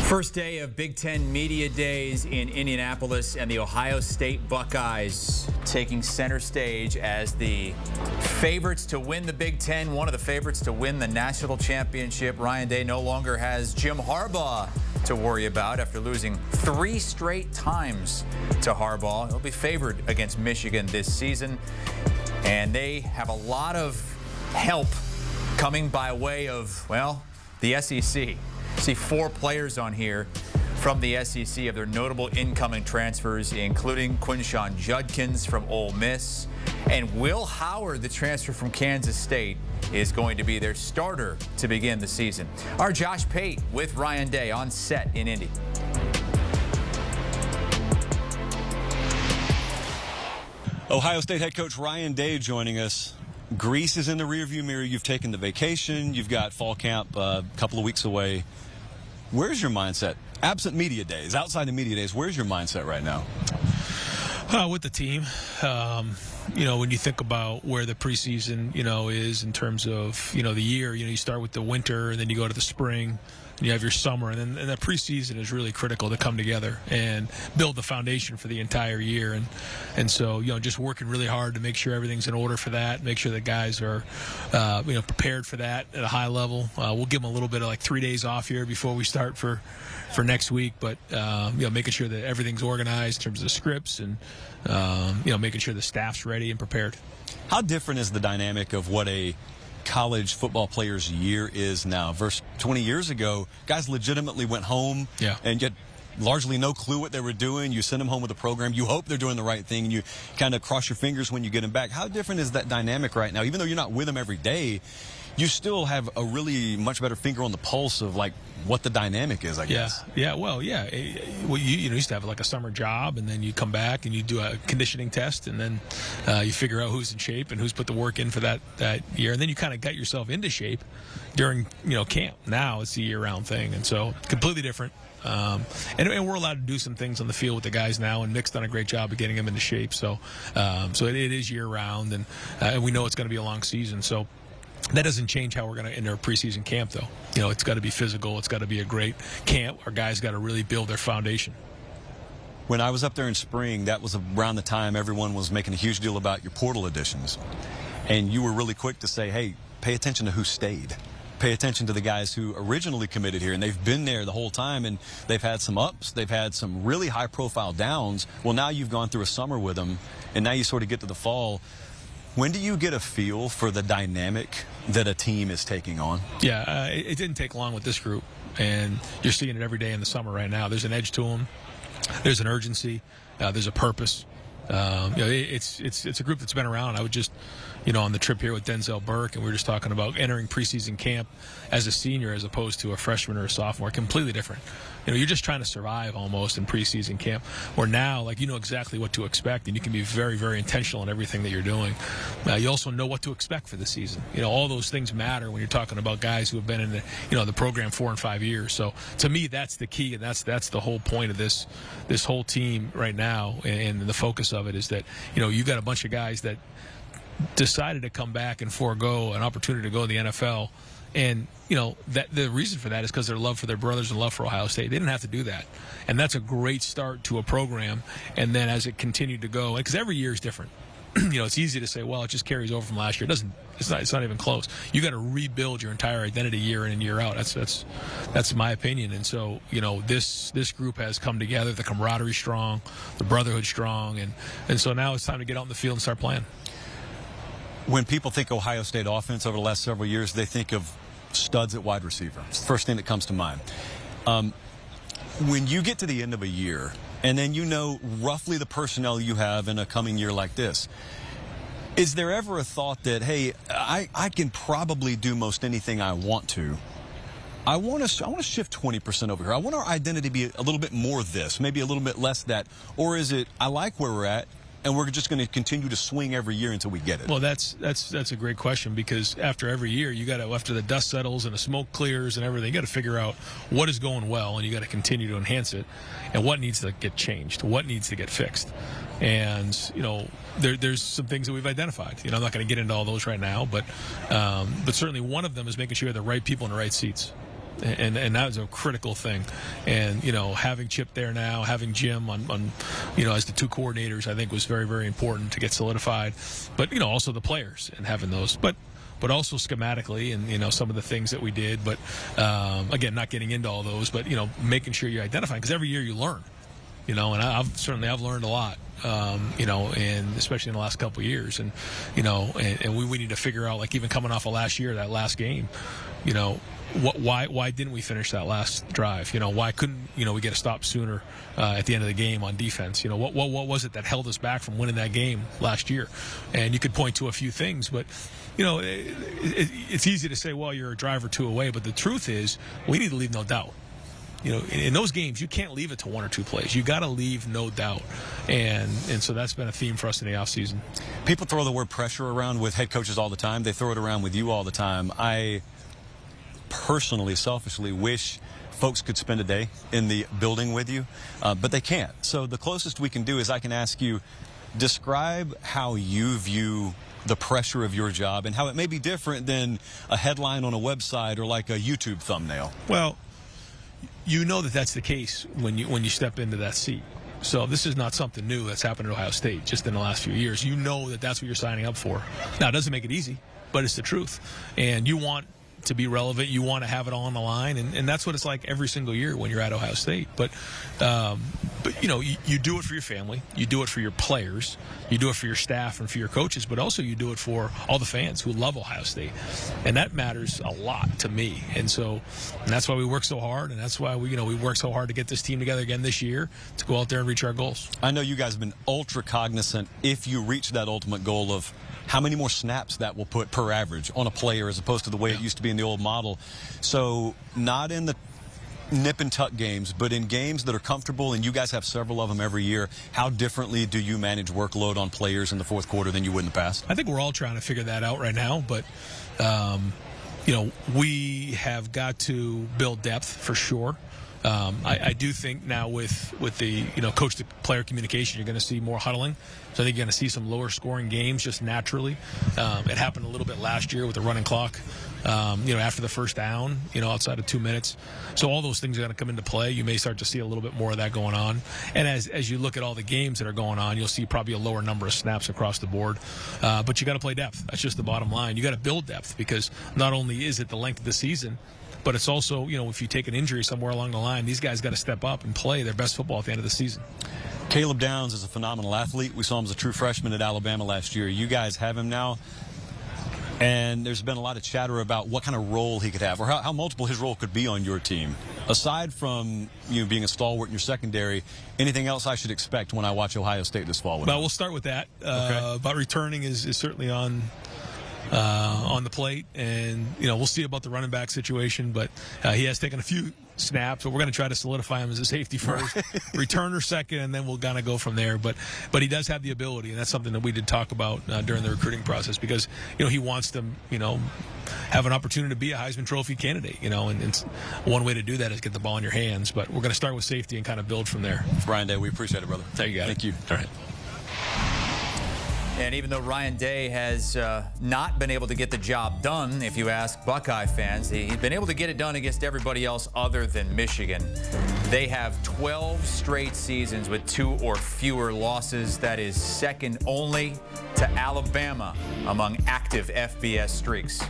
First day of Big Ten Media Days in Indianapolis, and the Ohio State Buckeyes taking center stage as the favorites to win the Big Ten, one of the favorites to win the national championship. Ryan Day no longer has Jim Harbaugh to worry about after losing 3 straight times to Harbaugh. He'll be favored against Michigan this season, and they have a lot of help coming by way of, well, the SEC. See 4 players on here from the SEC of their notable incoming transfers, including Quinshon Judkins from Ole Miss, and Will Howard, the transfer from Kansas State, is going to be their starter to begin the season. Our Josh Pate with Ryan Day on set in Indy. Ohio State head coach Ryan Day joining us. Greece is in the rearview mirror. You've taken the vacation. You've got fall camp a couple of weeks away. Where's your mindset? Absent media days, outside the media days, where's your mindset right now? With the team. When you think about where the preseason, is in terms of, the year, you start with the winter and then you go to the spring. And you have your summer, and that preseason is really critical to come together and build the foundation for the entire year. And so, just working really hard to make sure everything's in order for that, make sure that guys are, prepared for that at a high level. We'll give them a little bit of 3 days off here before we start for next week, but, making sure that everything's organized in terms of the scripts and, making sure the staff's ready and prepared. How different is the dynamic of what a college football players' year is now versus 20 years ago? Guys legitimately went home and get largely no clue what they were doing. You send them home with a program. You hope they're doing the right thing. You kind of cross your fingers when you get them back. How different is that dynamic right now? Even though you're not with them every day, you still have a really much better finger on the pulse of what the dynamic is, I guess. Well, you used to have a summer job, and then you come back and you do a conditioning test, and then you figure out who's in shape and who's put the work in for that year, and then you kind of got yourself into shape during camp. Now it's a year-round thing, and so completely different. And we're allowed to do some things on the field with the guys now, and Mick's done a great job of getting them into shape. So it is year-round, and we know it's going to be a long season. So that doesn't change how we're going to enter a preseason camp, though. It's got to be physical. It's got to be a great camp. Our guys got to really build their foundation. When I was up there in spring, that was around the time everyone was making a huge deal about your portal additions. And you were really quick to say, hey, pay attention to who stayed. Pay attention to the guys who originally committed here, and they've been there the whole time, and they've had some ups, they've had some really high-profile downs. Well, now you've gone through a summer with them, and now you sort of get to the fall. When do you get a feel for the dynamic that a team is taking on? Yeah, it didn't take long with this group, and you're seeing it every day in the summer right now. There's an edge to them. There's an urgency. There's a purpose. It's a group that's been around. I was just, on the trip here with Denzel Burke, and we were just talking about entering preseason camp as a senior as opposed to a freshman or a sophomore. Completely different. You're just trying to survive almost in preseason camp. Where now, you know exactly what to expect, and you can be very, very intentional in everything that you're doing. You also know what to expect for the season. All those things matter when you're talking about guys who have been in the program 4 and 5 years. So to me, that's the key, and that's the whole point of this whole team right now, and the focus of it is that you got a bunch of guys that decided to come back and forego an opportunity to go to the NFL. And, that the reason for that is because their love for their brothers and love for Ohio State. They didn't have to do that. And that's a great start to a program. And then as it continued to go, because every year is different. It's easy to say, well, it just carries over from last year. It's not even close. You got to rebuild your entire identity year in and year out. That's my opinion. And so, this group has come together. The camaraderie strong, the brotherhood strong. And so now it's time to get out in the field and start playing. When people think Ohio State offense over the last several years, they think of studs at wide receiver. It's the first thing that comes to mind. When you get to the end of a year, and then roughly the personnel you have in a coming year like this, is there ever a thought that, hey, I can probably do most anything I want to? I want to shift 20% over here. I want our identity to be a little bit more this, maybe a little bit less that. Or is it, I like where we're at, and we're just going to continue to swing every year until we get it? Well, that's a great question, because after every year, after the dust settles and the smoke clears and everything, you got to figure out what is going well, and you got to continue to enhance it, and what needs to get changed, what needs to get fixed. And there's some things that we've identified. I'm not going to get into all those right now, but certainly one of them is making sure you have the right people in the right seats. And that was a critical thing. And, having Chip there now, having Jim on as the two coordinators, I think was very, very important to get solidified. But, also the players and having those. But also schematically and, some of the things that we did. But, again, not getting into all those, but, making sure you're identifying. Because every year you learn, and I've learned a lot. And especially in the last couple of years, and we need to figure out, like even coming off of last year, that last game, why didn't we finish that last drive? Why couldn't we get a stop sooner at the end of the game on defense? What was it that held us back from winning that game last year? And you could point to a few things, but it's easy to say, well, you're a drive or two away, but the truth is we need to leave no doubt. In those games, you can't leave it to one or two plays. You got to leave no doubt. And so that's been a theme for us in the offseason. People throw the word pressure around with head coaches all the time. They throw it around with you all the time. I personally, selfishly wish folks could spend a day in the building with you, but they can't. So the closest we can do is I can ask you, describe how you view the pressure of your job and how it may be different than a headline on a website or like a YouTube thumbnail. Well, that's the case when you step into that seat. So this is not something new that's happened at Ohio State just in the last few years. That's what you're signing up for. Now, it doesn't make it easy, but it's the truth. And you want to be relevant. You want to have it all on the line. And that's what it's like every single year when you're at Ohio State. But you do it for your family. You do it for your players. You do it for your staff and for your coaches. But also you do it for all the fans who love Ohio State. And that matters a lot to me. And that's why we work so hard. And that's why we work so hard to get this team together again this year to go out there and reach our goals. I know you guys have been ultra cognizant if you reach that ultimate goal of how many more snaps that will put per average on a player as opposed to the way it used to be in the old model. So not in the nip and tuck games, but in games that are comfortable, and you guys have several of them every year, how differently do you manage workload on players in the fourth quarter than you would in the past? I think we're all trying to figure that out right now, but we have got to build depth for sure. I do think now with the coach-to-player communication, you're going to see more huddling. So I think you're going to see some lower-scoring games just naturally. It happened a little bit last year with the running clock, after the first down, outside of 2 minutes. So all those things are going to come into play. You may start to see a little bit more of that going on. And as you look at all the games that are going on, you'll see probably a lower number of snaps across the board. But you got to play depth. That's just the bottom line. You got to build depth because not only is it the length of the season, but it's also, if you take an injury somewhere along the line, these guys got to step up and play their best football at the end of the season. Caleb Downs is a phenomenal athlete. We saw him as a true freshman at Alabama last year. You guys have him now, and there's been a lot of chatter about what kind of role he could have or how multiple his role could be on your team. Aside from being a stalwart in your secondary, anything else I should expect when I watch Ohio State this fall? Well, we'll start with that. Okay. But returning is certainly on the plate, and we'll see about the running back situation, but he has taken a few snaps, but we're going to try to solidify him as a safety first, returner second, and then we'll kind of go from there. But he does have the ability, and that's something that we did talk about during the recruiting process because he wants to have an opportunity to be a Heisman Trophy candidate, and it's one way to do that is get the ball in your hands. But we're going to start with safety and kind of build from there. Brian Day, we appreciate it, brother. Thank you. All right. And even though Ryan Day has not been able to get the job done, if you ask Buckeye fans, he's been able to get it done against everybody else other than Michigan. They have 12 straight seasons with 2 or fewer losses. That is second only to Alabama among active FBS streaks.